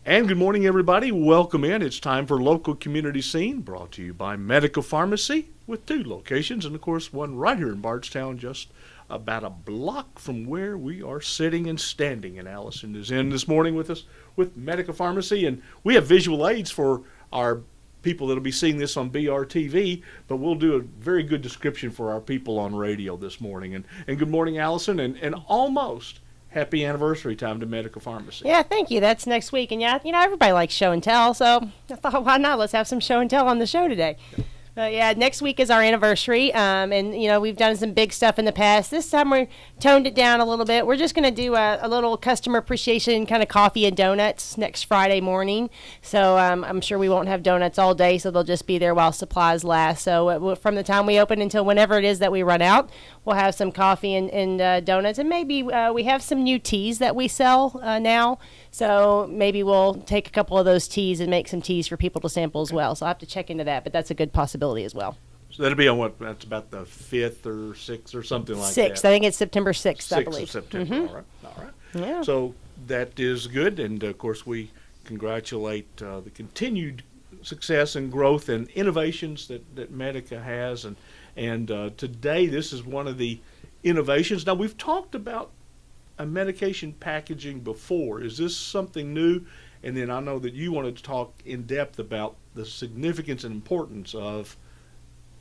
And good morning, everybody. Welcome in. It's time for Local Community Scene, brought to you by Medica Pharmacy, with 2 locations, and of course one right here in Bardstown, just about a block from where we are sitting and standing. And Alyson is in this morning with us with Medica Pharmacy, and we have visual aids for our people that'll be seeing this on BRTV, but we'll do a very good description for our people on radio this morning. And good morning, Alyson, and almost happy anniversary time to Medica Pharmacy. Yeah, thank you. That's next week. And yeah, everybody likes show and tell, so I thought, why not? Let's have some show and tell on the show today. Yeah, next week is our anniversary, and we've done some big stuff in the past. This time we toned it down a little bit. We're just going to do a little customer appreciation kind of coffee and donuts next Friday morning. So I'm sure we won't have donuts all day, so they'll just be there while supplies last. So from the time we open until whenever it is that we run out, we'll have some coffee and donuts, and maybe we have some new teas that we sell now. So maybe we'll take a couple of those teas and make some teas for people to sample as well. So I'll have to check into that, but that's a good possibility as well. So that'll be on what? That's about the 5th or 6th or something like 6th. that. 6th. I think it's September 6th, I believe. 6th of September. Mm-hmm. All right. Yeah. So that is good, and of course we congratulate the continued success and growth and innovations that Medica has, and today this is one of the innovations. Now, we've talked about a medication packaging before. Is this something new? And then I know that you wanted to talk in depth about the significance and importance of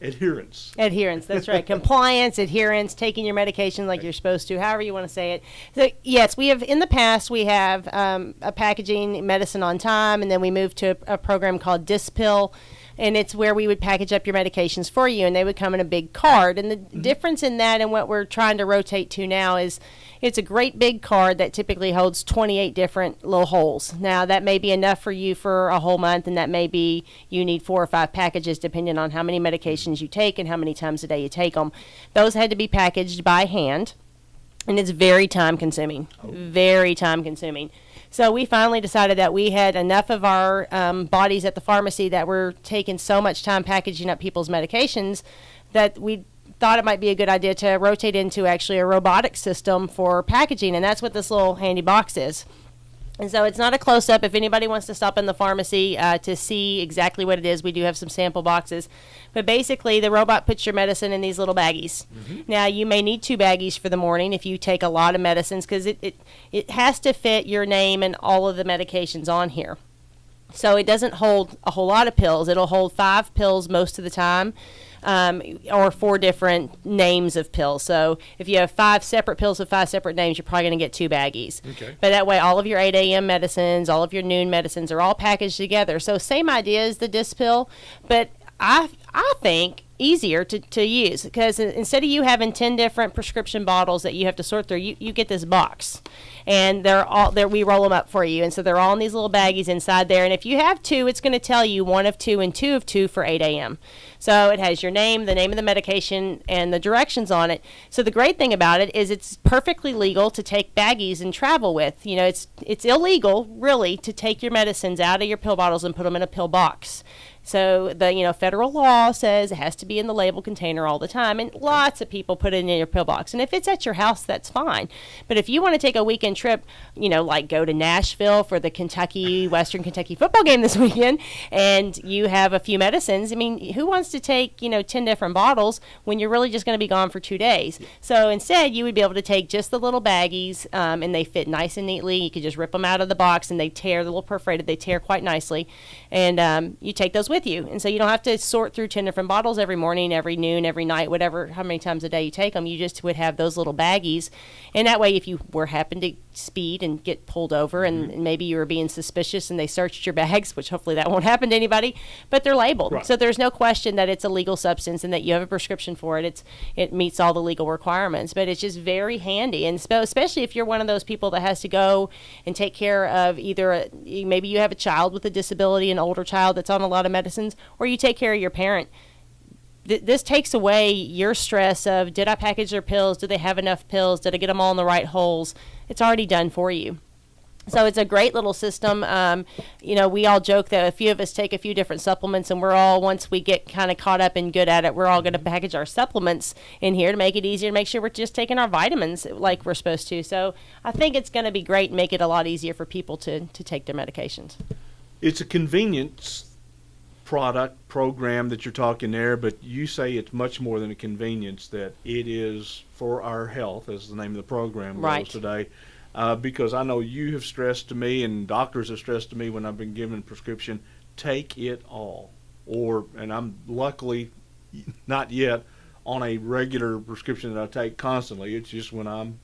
adherence. Adherence, that's right. Compliance, adherence, taking your medication like you're supposed to, however you want to say it. So, yes, we have, in the past, we have a packaging medicine on time, and then we moved to a program called Dispill, and it's where we would package up your medications for you, and they would come in a big card. And the difference in that and what we're trying to rotate to now is it's a great big card that typically holds 28 different little holes. Now, that may be enough for you for a whole month, and that may be you need 4 or 5 packages depending on how many medications you take and how many times a day you take them. Those had to be packaged by hand, and it's very time-consuming, very time-consuming. So we finally decided that we had enough of our bodies at the pharmacy that were taking so much time packaging up people's medications that we thought it might be a good idea to rotate into actually a robotic system for packaging, and that's what this little handy box is. And so it's not a close-up. If anybody wants to stop in the pharmacy to see exactly what it is, we do have some sample boxes. But basically, the robot puts your medicine in these little baggies. Mm-hmm. Now, you may need 2 baggies for the morning if you take a lot of medicines, because it has to fit your name and all of the medications on here. So it doesn't hold a whole lot of pills. It'll hold 5 pills most of the time. Or 4 different names of pills. So if you have 5 separate pills with 5 separate names, you're probably going to get 2 baggies. Okay. But that way, all of your 8 a.m. medicines, all of your noon medicines are all packaged together. So same idea as the Dispill, but I think easier to use, because instead of you having 10 different prescription bottles that you have to sort through, you get this box, and they're all there. We roll them up for you, and so they're all in these little baggies inside there. And if you have 2, it's going to tell you 1 of 2 and 2 of 2 for 8 a.m. So it has your name, the name of the medication, and the directions on it. So the great thing about it is it's perfectly legal to take baggies and travel with. It's illegal, really, to take your medicines out of your pill bottles and put them in a pill box. So the federal law says it has to be in the label container all the time, and lots of people put it in your pill box. And if it's at your house, that's fine. But if you want to take a weekend trip, like go to Nashville for the Western Kentucky football game this weekend, and you have a few medicines, who wants to take 10 different bottles when you're really just going to be gone for 2 days? So instead, you would be able to take just the little baggies, and they fit nice and neatly. You could just rip them out of the box, and they tear, the little perforated, they tear quite nicely, and you take those with you. And so you don't have to sort through 10 different bottles every morning, every noon, every night, whatever, how many times a day you take them. You just would have those little baggies. And that way, if you happen to speed and get pulled over, and maybe you were being suspicious and they searched your bags, which hopefully that won't happen to anybody, but they're labeled. Right. So there's no question that it's a legal substance and that you have a prescription for it. It meets all the legal requirements, but it's just very handy. And especially if you're one of those people that has to go and take care of either maybe you have a child with a disability, an older child that's on a lot of medicines, or you take care of your parent. This takes away your stress of, did I package their pills? Do they have enough pills? Did I get them all in the right holes? It's already done for you. So it's a great little system. We all joke that a few of us take a few different supplements, and we're all, once we get kind of caught up and good at it, we're all going to package our supplements in here to make it easier, to make sure we're just taking our vitamins like we're supposed to. So I think it's going to be great and make it a lot easier for people to take their medications. It's a convenience program that you're talking there, but you say it's much more than a convenience, that it is for our health, as the name of the program goes today. Because I know you have stressed to me, and doctors have stressed to me when I've been given a prescription, take it all. And I'm luckily not yet on a regular prescription that I take constantly. It's just when I'm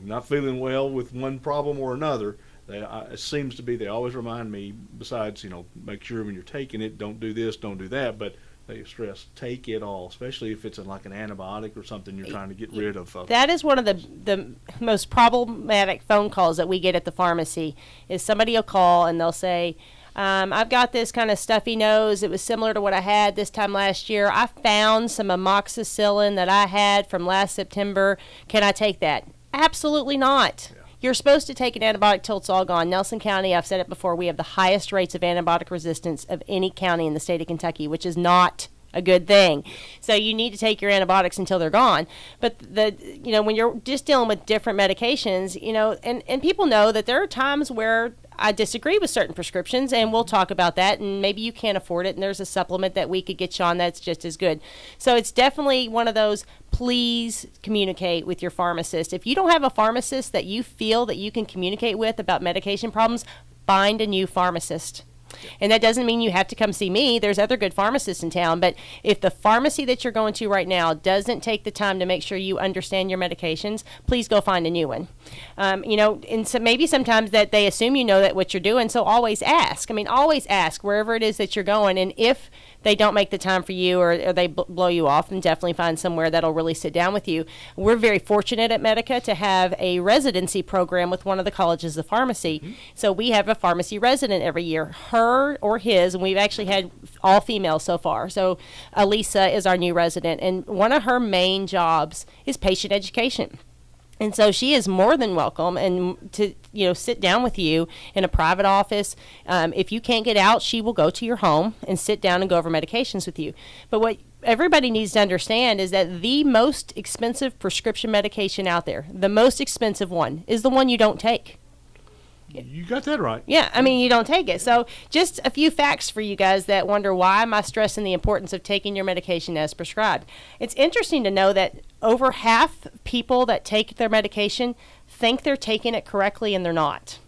not feeling well with one problem or another, it seems to be they always remind me, besides, make sure when you're taking it, don't do this, don't do that, but they stress, take it all, especially if it's like an antibiotic or something you're trying to get rid of. That is one of the most problematic phone calls that we get at the pharmacy, is somebody will call and they'll say, I've got this kind of stuffy nose. It was similar to what I had this time last year. I found some amoxicillin that I had from last September. Can I take that? Absolutely not. Yeah. You're supposed to take an antibiotic till it's all gone. Nelson County, I've said it before, we have the highest rates of antibiotic resistance of any county in the state of Kentucky, which is not a good thing. So you need to take your antibiotics until they're gone. But when you're just dealing with different medications, and people know that there are times where I disagree with certain prescriptions, and we'll talk about that, and maybe you can't afford it, and there's a supplement that we could get you on that's just as good. So it's definitely one of those, please communicate with your pharmacist. If you don't have a pharmacist that you feel that you can communicate with about medication problems, find a new pharmacist. And that doesn't mean you have to come see me. There's other good pharmacists in town. But if the pharmacy that you're going to right now doesn't take the time to make sure you understand your medications, please go find a new one. And so maybe sometimes that they assume you know that what you're doing, so always ask. Always ask wherever it is that you're going. And if they don't make the time for you, or they blow you off, and definitely find somewhere that'll really sit down with you. We're very fortunate at Medica to have a residency program with one of the colleges of pharmacy. Mm-hmm. So we have a pharmacy resident every year, her or his, and we've actually had all females so far. So Alyson is our new resident, and one of her main jobs is patient education. And so she is more than welcome and to sit down with you in a private office. If you can't get out, she will go to your home and sit down and go over medications with you. But what everybody needs to understand is that the most expensive prescription medication out there, the most expensive one, is the one you don't take. You got that right. Yeah, you don't take it. So just a few facts for you guys that wonder, why am I stressing the importance of taking your medication as prescribed? It's interesting to know that over half people that take their medication think they're taking it correctly, and they're not.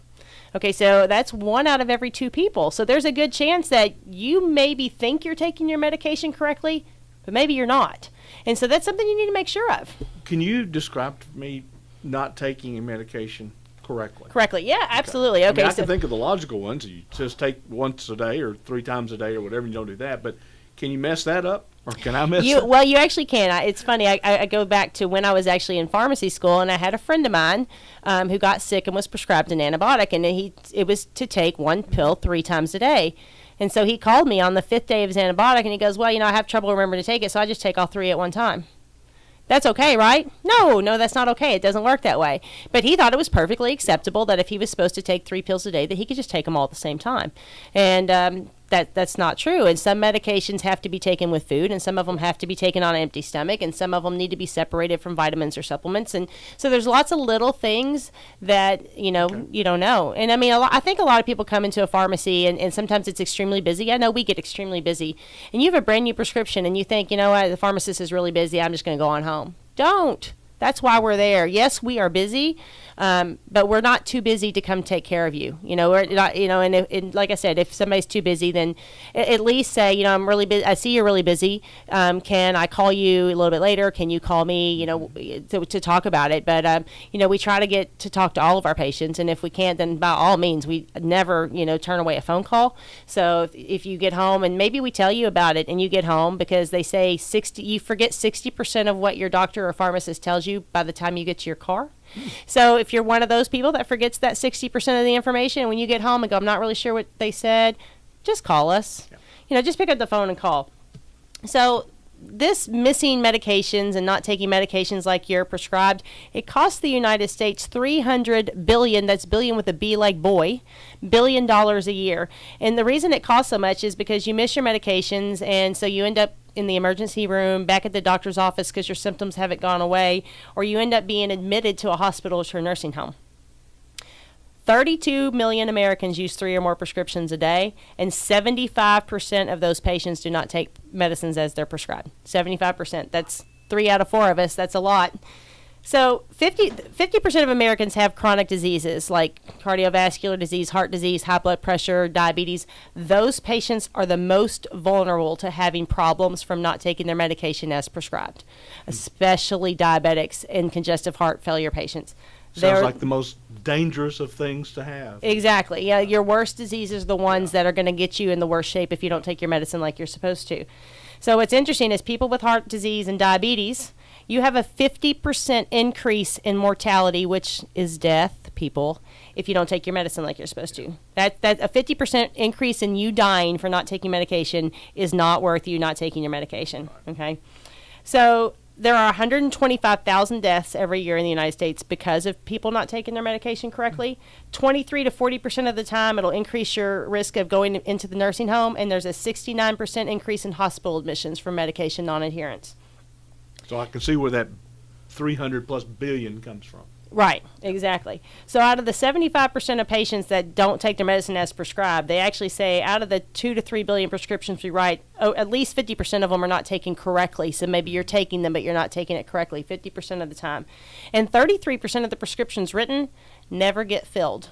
Okay, so that's 1 out of every 2 people. So there's a good chance that you maybe think you're taking your medication correctly, but maybe you're not. And so that's something you need to make sure of. Can you describe to me not taking a medication correctly? Yeah, absolutely. Okay. I can think of the logical ones. You just take once a day or 3 times a day or whatever, and you don't do that. But can you mess that up? Or can I mess it up? Well, you actually can. It's funny. I go back to when I was actually in pharmacy school, and I had a friend of mine who got sick and was prescribed an antibiotic, and it was to take 1 pill 3 times a day. And so he called me on the 5th day of his antibiotic, and he goes, well, I have trouble remembering to take it, so I just take all 3 at one time. That's okay, right? No, that's not okay. It doesn't work that way. But he thought it was perfectly acceptable that if he was supposed to take 3 pills a day, that he could just take them all at the same time. And that's not true. And some medications have to be taken with food, and some of them have to be taken on an empty stomach, and some of them need to be separated from vitamins or supplements. And so there's lots of little things that, you don't know. And I think a lot of people come into a pharmacy, and sometimes it's extremely busy. I know we get extremely busy. And you have a brand new prescription, and you think, the pharmacist is really busy, I'm just going to go on home. Don't. That's why we're there. Yes, we are busy, but we're not too busy to come take care of you. We're not, and like I said, if somebody's too busy, then at least say, I'm really busy. I see you're really busy. Can I call you a little bit later? Can you call me, to talk about it? But, we try to get to talk to all of our patients. And if we can't, then by all means, we never, turn away a phone call. So if you get home, and maybe we tell you about it and you get home, because they say you forget 60% of what your doctor or pharmacist tells you by the time you get to your car. So if you're one of those people that forgets that 60% of the information, when you get home and go, I'm not really sure what they said, just call us. Just pick up the phone and call. So this missing medications and not taking medications like you're prescribed, it costs the United States $300 billion, that's billion with a B like boy, $1 billion a year. And the reason it costs so much is because you miss your medications, and so you end up in the emergency room, back at the doctor's office because your symptoms haven't gone away, or you end up being admitted to a hospital or a nursing home. 32 million Americans use 3 or more prescriptions a day, and 75% of those patients do not take medicines as they're prescribed. 75%. That's 3 out of 4 of us. That's a lot. So 50% of Americans have chronic diseases like cardiovascular disease, heart disease, high blood pressure, diabetes. Those patients are the most vulnerable to having problems from not taking their medication as prescribed, especially diabetics and congestive heart failure patients. Sounds like the most dangerous of things to have. Exactly. Yeah, your worst diseases are the ones that are going to get you in the worst shape if you don't take your medicine like you're supposed to. So what's interesting is people with heart disease and diabetes, you have a 50% increase in mortality, which is death, people, if you don't take your medicine like you're supposed to. That a 50% increase in you dying for not taking medication is not worth you not taking your medication. Okay? So there are 125,000 deaths every year in the United States because of people not taking their medication correctly. 23 to 40% of the time, it'll increase your risk of going into the nursing home, and there's a 69% increase in hospital admissions for medication non-adherence. So I can see where that 300 plus billion comes from. Right, exactly. So out of the 75% of patients that don't take their medicine as prescribed, they actually say out of the 2 to 3 billion prescriptions we write, at least 50% of them are not taken correctly. So maybe you're taking them, but you're not taking it correctly 50% of the time. And 33% of the prescriptions written never get filled.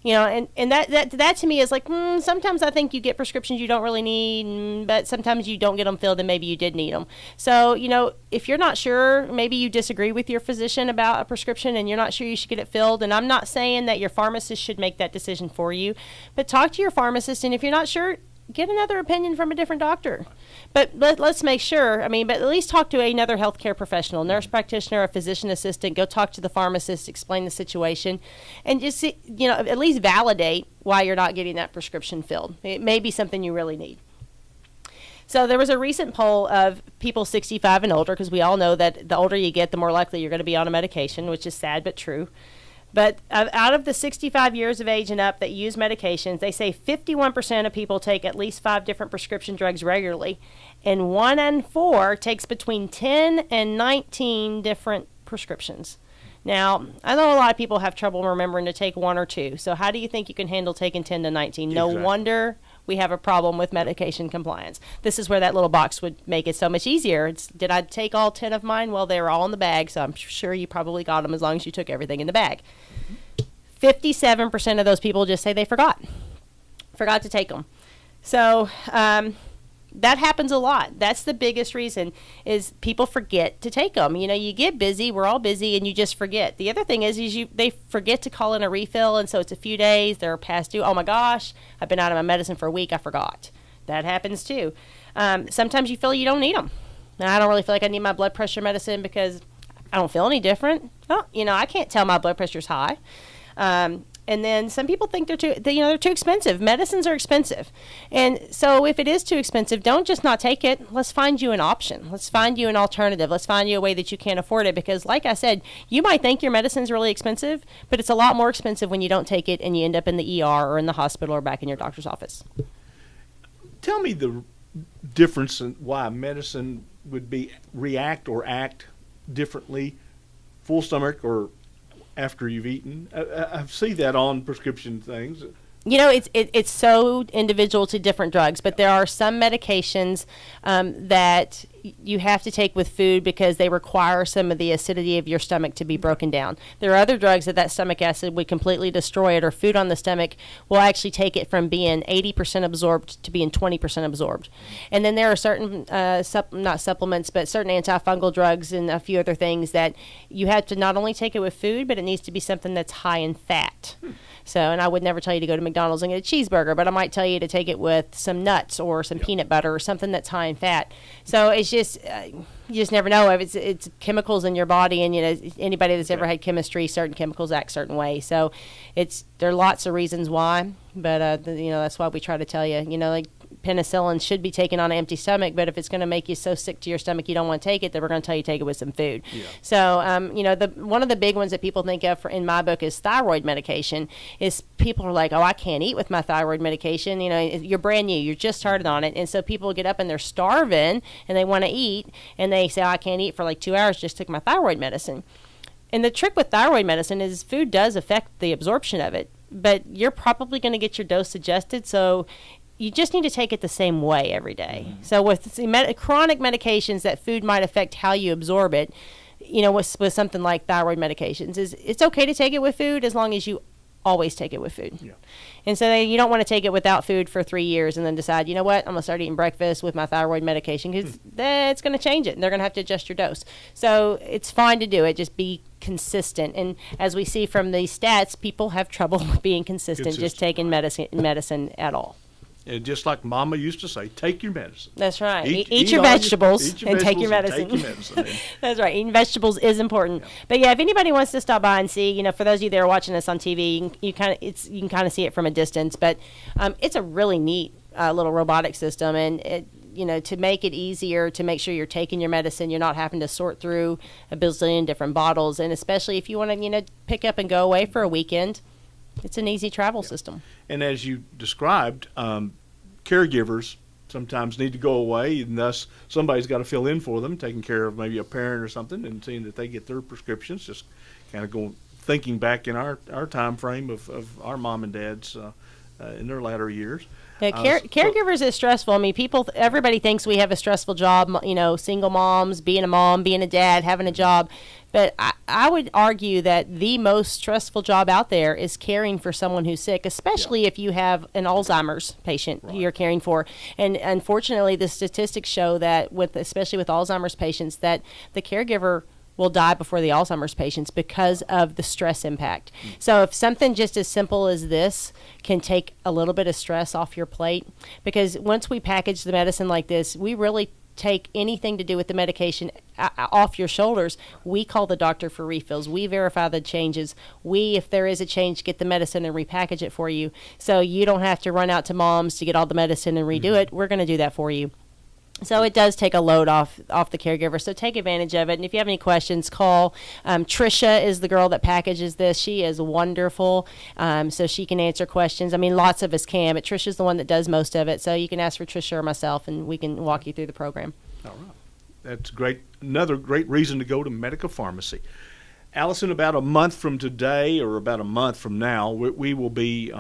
You know, and that to me is like, sometimes I think you get prescriptions you don't really need, but sometimes you don't get them filled and maybe you did need them. So, you know, if you're not sure, maybe you disagree with your physician about a prescription and you're not sure you should get it filled. And I'm not saying that your pharmacist should make that decision for you, but talk to your pharmacist. And if you're not sure, get another opinion from a different doctor. But let's make sure, but at least talk to another healthcare professional, nurse practitioner, a physician assistant, go talk to the pharmacist, explain the situation, and just see, at least validate why you're not getting that prescription filled. It may be something you really need. So there was a recent poll of people 65 and older, because we all know that the older you get, the more likely you're going to be on a medication, which is sad but true. But out of the 65 years of age and up that use medications, they say 51% of people take at least 5 different prescription drugs regularly, and 1 in 4 takes between 10 and 19 different prescriptions. Now, I know a lot of people have trouble remembering to take 1 or 2. So how do you think you can handle taking 10 to 19? No wonder we have a problem with medication compliance. This is where that little box would make it so much easier. Did I take all 10 of mine? Well, they were all in the bag, so I'm sure you probably got them as long as you took everything in the bag. 57% of those people just say they forgot to take them. So that happens a lot. That's the biggest reason, is people forget to take them. You get busy, we're all busy, and you just forget. The other thing is they forget to call in a refill, and so it's a few days, they're past due. Oh my gosh, I've been out of my medicine for a week, I forgot. That happens too. Sometimes you feel you don't need them. Now, I don't really feel like I need my blood pressure medicine because I don't feel any different. Oh, I can't tell my blood pressure's high. And then some people think they're too expensive. Medicines are expensive. And so if it is too expensive, don't just not take it. Let's find you an option. Let's find you an alternative. Let's find you a way that you can't afford it. Because like I said, you might think your medicine's really expensive, but it's a lot more expensive when you don't take it and you end up in the ER or in the hospital or back in your doctor's office. Tell me the difference in why medicine would react or act differently, full stomach or after you've eaten. I see that on prescription things. It's so individual to different drugs, but there are some medications that you have to take with food because they require some of the acidity of your stomach to be broken down. There are other drugs that stomach acid would completely destroy it, or food on the stomach will actually take it from being 80% absorbed to being 20% absorbed. And then there are certain, not supplements, but certain antifungal drugs and a few other things that you have to not only take it with food, but it needs to be something that's high in fat. So, and I would never tell you to go to McDonald's and get a cheeseburger, but I might tell you to take it with some nuts or some peanut butter or something that's high in fat. So it's just, you just never know. If it's chemicals in your body, and anybody that's ever had chemistry, certain chemicals act certain way. So there are lots of reasons why, but that's why we try to tell you, penicillin should be taken on an empty stomach, but if it's going to make you so sick to your stomach you don't want to take it, then we're going to tell you to take it with some food. Yeah. So, one of the big ones that people think of in my book is thyroid medication. Is people are like, oh, I can't eat with my thyroid medication. You're brand new, you're just started on it, and so people get up and they're starving and they want to eat, and they say, oh, I can't eat for like 2 hours, just took my thyroid medicine. And the trick with thyroid medicine is food does affect the absorption of it, but you're probably going to get your dose adjusted, so you just need to take it the same way every day. Mm-hmm. So with chronic medications that food might affect how you absorb it, with something like thyroid medications, it's okay to take it with food as long as you always take it with food. Yeah. And so you don't want to take it without food for 3 years and then decide, you know what, I'm going to start eating breakfast with my thyroid medication, because that's going to change it and they're going to have to adjust your dose. So it's fine to do it. Just be consistent. And as we see from these stats, people have trouble being consistent just taking medicine at all. And just like Mama used to say, take your medicine. That's right. Eat your vegetables and take your medicine. Take your medicine. That's right. Eating vegetables is important. Yeah. But yeah, if anybody wants to stop by and see, for those of you that are watching this on TV, you can kind of see it from a distance. But it's a really neat little robotic system, and it, to make it easier to make sure you're taking your medicine, you're not having to sort through a bazillion different bottles, and especially if you want to pick up and go away for a weekend. It's an easy travel system. And as you described, caregivers sometimes need to go away, and thus somebody's got to fill in for them, taking care of maybe a parent or something, and seeing that they get their prescriptions. Just kind of thinking back in our time frame of our mom and dads in their latter years. Yeah, caregivers is stressful. I mean, everybody thinks we have a stressful job, single moms, being a mom, being a dad, having a job. But I would argue that the most stressful job out there is caring for someone who's sick, especially if you have an Alzheimer's patient who you're caring for. And unfortunately, the statistics show that especially with Alzheimer's patients, that the caregiver will die before the Alzheimer's patients because of the stress impact. So if something just as simple as this can take a little bit of stress off your plate, because once we package the medicine like this, we really take anything to do with the medication off your shoulders. We call the doctor for refills. We verify the changes. If there is a change, get the medicine and repackage it for you. So you don't have to run out to mom's to get all the medicine and redo it. We're going to do that for you. So it does take a load off the caregiver. So take advantage of it. And if you have any questions, call. Trisha is the girl that packages this. She is wonderful. So she can answer questions. I mean, lots of us can, but Trisha's the one that does most of it. So you can ask for Trisha or myself, and we can walk you through the program. All right. That's great. Another great reason to go to Medica Pharmacy. Alyson, about a month from today, or about a month from now, we will be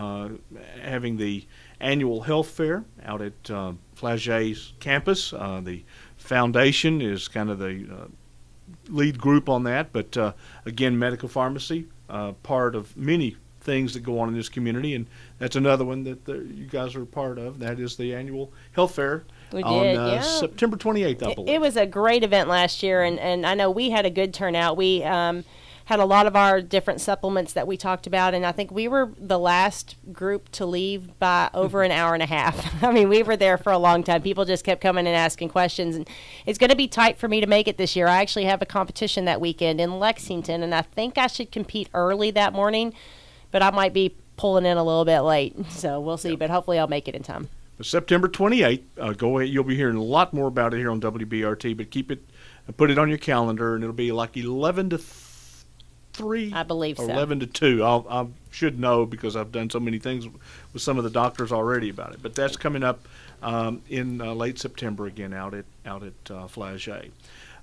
having the annual health fair out at Flaget's campus. The foundation is kind of the lead group on that, but again, Medica Pharmacy, part of many things that go on in this community, and that's another one that you guys are a part of. That is the annual health fair. We on did, September 28th, I believe. It was a great event last year, and I know we had a good turnout. We had a lot of our different supplements that we talked about, and I think we were the last group to leave by over an hour and a half. I mean, we were there for a long time. People just kept coming and asking questions, and it's going to be tight for me to make it this year. I actually have a competition that weekend in Lexington, and I think I should compete early that morning, but I might be pulling in a little bit late, so we'll see, but hopefully I'll make it in time. September 28th, go ahead. You'll be hearing a lot more about it here on WBRT, but put it on your calendar, and it'll be like 11 to 3, I believe or so. 11 to 2. I should know because I've done so many things with some of the doctors already about it. But that's coming up in late September again out at Flaget.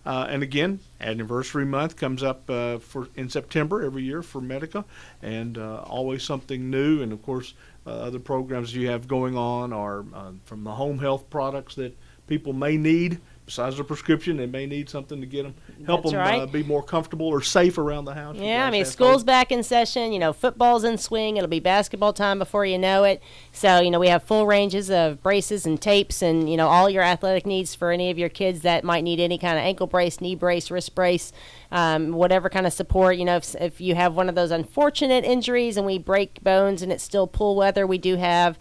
And again, anniversary month comes up in September every year for Medica, and always something new. And of course, other programs you have going on are from the home health products that people may need. Besides the prescription, they may need something to get them, help That's them right. Be more comfortable or safe around the house. Yeah, I mean, school's back in session. Football's in swing. It'll be basketball time before you know it. So, we have full ranges of braces and tapes and, all your athletic needs for any of your kids that might need any kind of ankle brace, knee brace, wrist brace. whatever kind of support. If you have one of those unfortunate injuries and we break bones and it's still pool weather, we do have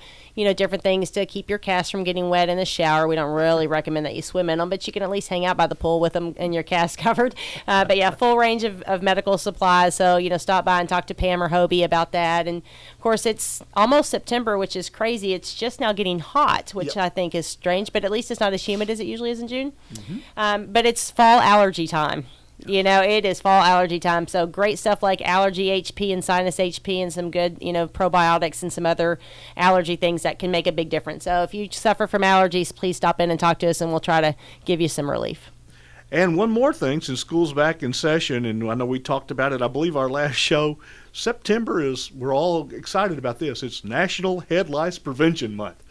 different things to keep your cast from getting wet in the shower. We don't really recommend that you swim in them, but you can at least hang out by the pool with them and your cast covered. But yeah, full range of medical supplies. So, stop by and talk to Pam or Hobie about that. And of course, it's almost September, which is crazy. It's just now getting hot, which I think is strange, but at least it's not as humid as it usually is in June. But it's fall allergy time. It is fall allergy time. So great stuff like allergy HP and sinus HP and some good, probiotics and some other allergy things that can make a big difference. So if you suffer from allergies, please stop in and talk to us and we'll try to give you some relief. And one more thing, since school's back in session, and I know we talked about it, I believe our last show, September we're all excited about this. It's National Head Lice Prevention Month.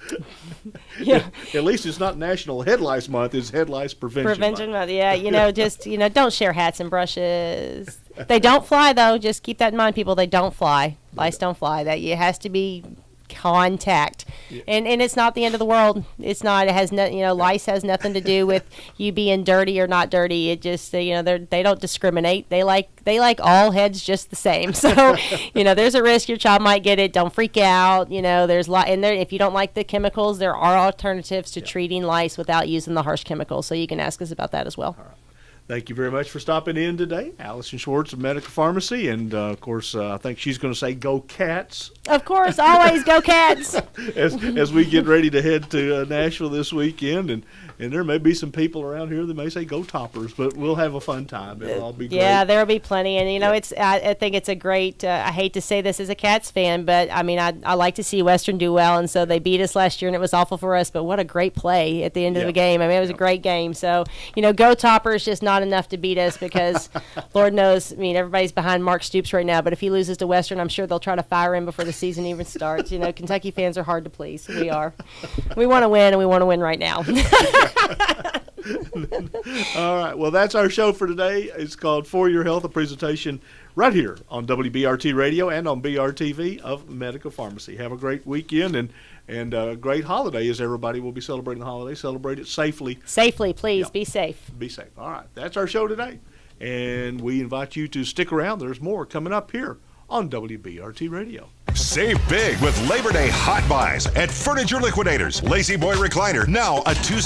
Yeah. At least it's not National Head Lice Month, it's Head Lice Prevention Month. Yeah, don't share hats and brushes. They don't fly, though. Just keep that in mind, people. They don't fly. Lice don't fly. It has to be contact. And it's not the end of the world. It's not. It has lice has nothing to do with you being dirty or not dirty. It just they don't discriminate. They like all heads just the same. So there's a risk your child might get it. Don't freak out. There's and there if you don't like the chemicals, there are alternatives to treating lice without using the harsh chemicals. So you can ask us about that as well. All right. Thank you very much for stopping in today. Alyson Schwartz of Medica Pharmacy. And, of course, I think she's going to say go Cats. Of course, always go Cats. as we get ready to head to Nashville this weekend. And there may be some people around here that may say go Toppers, but we'll have a fun time. It'll all be great. Yeah, there will be plenty. And, I think it's a great I hate to say this as a Cats fan, but, I like to see Western do well. And so they beat us last year, and it was awful for us. But what a great play at the end of the game. It was a great game. So, go Toppers, just not enough to beat us because Lord knows, everybody's behind Mark Stoops right now, but if he loses to Western, I'm sure they'll try to fire him before the season even starts. Kentucky fans are hard to please. We are. We want to win, and we want to win right now. All right. Well, that's our show for today. It's called For Your Health, a presentation right here on WBRT Radio and on BRTV of Medica Pharmacy. Have a great weekend and a great holiday as everybody will be celebrating the holiday. Celebrate it safely. Safely, please. Be safe. Be safe. All right. That's our show today. And we invite you to stick around. There's more coming up here on WBRT Radio. Save big with Labor Day hot buys at Furniture Liquidators. Lazy Boy Recliner, now a 2